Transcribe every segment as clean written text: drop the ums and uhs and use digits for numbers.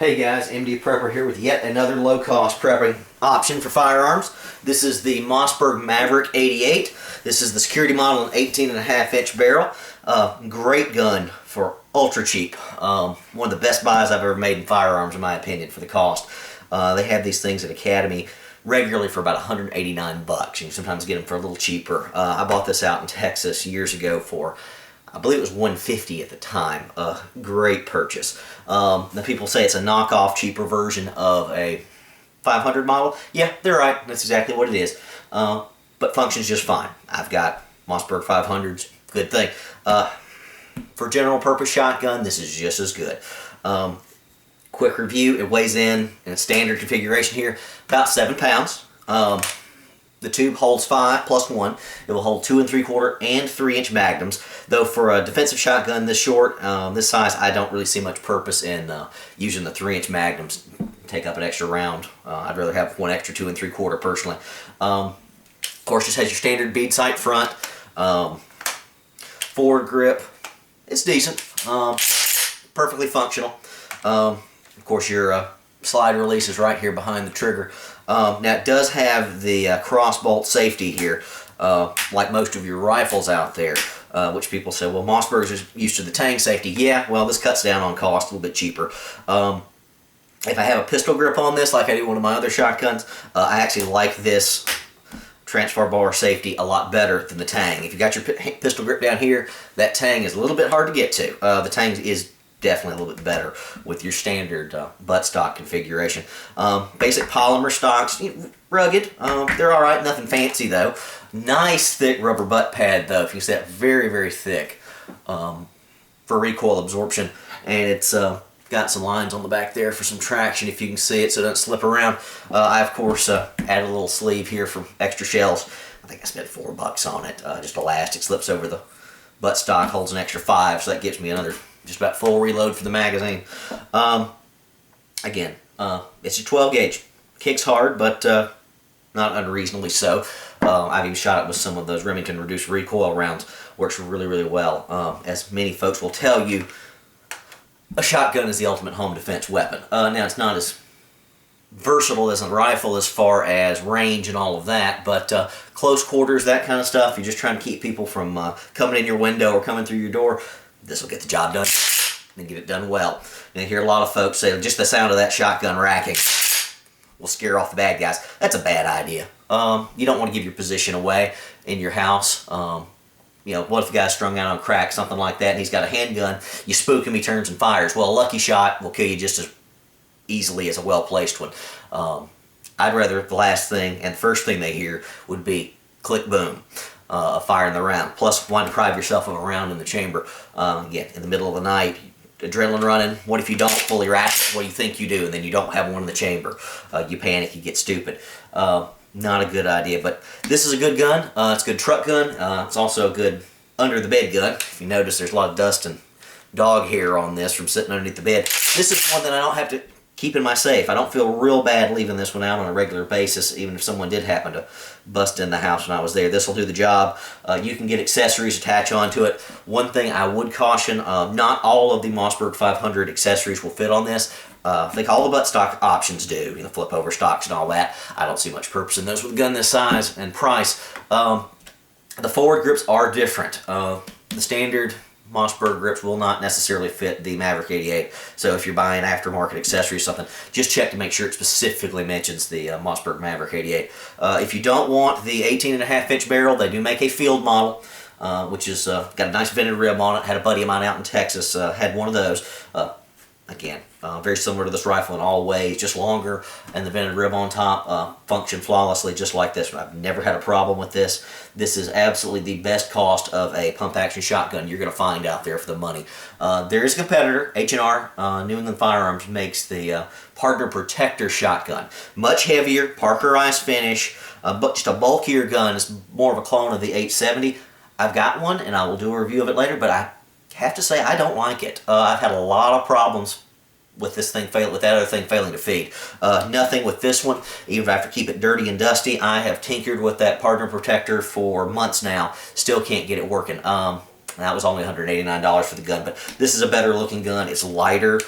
Hey guys, MD Prepper here with yet another low-cost prepping option for firearms. This is the Mossberg Maverick 88. This is the security model, an 18.5-inch barrel. Great gun for ultra cheap. One of the best buys I've ever made in firearms, in my opinion, for the cost. They have these things at Academy regularly for about 189 bucks. You can sometimes get them for a little cheaper. I bought this out in Texas years ago for, I believe it was $150 at the time. Great purchase. Now people say it's a knockoff, cheaper version of a 500 model. Yeah, they're right. That's exactly what it is. But functions just fine. I've got Mossberg 500s. Good thing. For general purpose shotgun, this is just as good. Quick review. It weighs in a standard configuration here about 7 pounds. The tube holds 5 plus 1. It will hold 2 3/4 and 3-inch magnums. Though for a defensive shotgun this short, this size, I don't really see much purpose in using the 3-inch magnums. Take up an extra round. I'd rather have one extra 2 3/4 personally. Of course, just has your standard bead sight front. Forward grip, it's decent. Perfectly functional. Of course, your slide release is right here behind the trigger. Now it does have the cross bolt safety here, like most of your rifles out there, which people say, well, Mossberg's is used to the tang safety. Yeah, well, this cuts down on cost, a little bit cheaper. If I have a pistol grip on this, like I do one of my other shotguns, I actually like this transfer bar safety a lot better than the tang. If you got your pistol grip down here, that tang is a little bit hard to get to. The tang is definitely a little bit better with your standard buttstock configuration. Basic polymer stocks, rugged. They're all right. Nothing fancy though. Nice thick rubber butt pad though. If you see that, very very thick for recoil absorption, and it's got some lines on the back there for some traction if you can see it, so it doesn't slip around. I of course added a little sleeve here for extra shells. I think I spent $4 on it. Just elastic, slips over the buttstock, holds an extra 5, so that gives me another just about full reload for the magazine. Again, it's a 12 gauge. Kicks hard, but not unreasonably so. I've even shot it with some of those Remington reduced recoil rounds. Works really, really well. As many folks will tell you, a shotgun is the ultimate home defense weapon. Now, it's not as versatile as a rifle as far as range and all of that, but close quarters, that kind of stuff, you're just trying to keep people from coming in your window or coming through your door, this will get the job done and get it done well. And I hear a lot of folks say just the sound of that shotgun racking will scare off the bad guys. That's a bad idea. You don't want to give your position away in your house. What if the guy's strung out on crack, something like that, and he's got a handgun, you spook him, he turns and fires. Well, a lucky shot will kill you just as easily as a well-placed one. I'd rather the last thing and the first thing they hear would be click, boom. Firing the round. Plus, why deprive yourself of a round in the chamber? Again, in the middle of the night, adrenaline running. What if you don't fully rack it? What do you think you do? And then you don't have one in the chamber. You panic, you get stupid. Not a good idea, but this is a good gun. It's a good truck gun. It's also a good under-the-bed gun. If you notice, there's a lot of dust and dog hair on this from sitting underneath the bed. This is one that I don't have to keep in my safe. I don't feel real bad leaving this one out on a regular basis, even if someone did happen to bust in the house when I was there. This will do the job. You can get accessories attached onto it. One thing I would caution, not all of the Mossberg 500 accessories will fit on this. I think all the buttstock options do, flip over stocks and all that. I don't see much purpose in those with a gun this size and price. The forward grips are different. The standard Mossberg grips will not necessarily fit the Maverick 88. So if you're buying aftermarket accessories or something, just check to make sure it specifically mentions the Mossberg Maverick 88. If you don't want the 18.5-inch barrel, they do make a field model, which is got a nice vented rib on it. Had a buddy of mine out in Texas, had one of those. Again, very similar to this rifle in all ways, just longer, and the vented rib on top function flawlessly just like this one. I've never had a problem with this. This is absolutely the best cost of a pump-action shotgun you're going to find out there for the money. There is a competitor, H&R, New England Firearms, makes the Partner Protector shotgun. Much heavier, parkerized finish, but just a bulkier gun. It's more of a clone of the 870. I've got one, and I will do a review of it later, but I have to say I don't like it. I've had a lot of problems with this thing with that other thing failing to feed. Nothing with this one. Even if I have to keep it dirty and dusty, I have tinkered with that Partner Protector for months now. Still can't get it working. That was only $189 for the gun, but this is a better looking gun. It's lighter.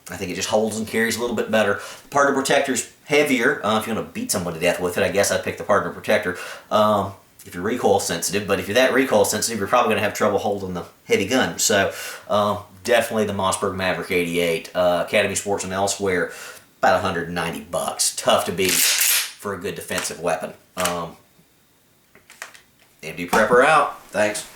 I think it just holds and carries a little bit better. Partner protector's heavier. If you want to beat someone to death with it, I guess I'd pick the partner protector. If you're recoil sensitive, but if you're that recoil sensitive, you're probably going to have trouble holding the heavy gun. So definitely the Mossberg Maverick 88, Academy Sports and elsewhere, about 190 bucks. Tough to beat for a good defensive weapon. MD Prepper out. Thanks.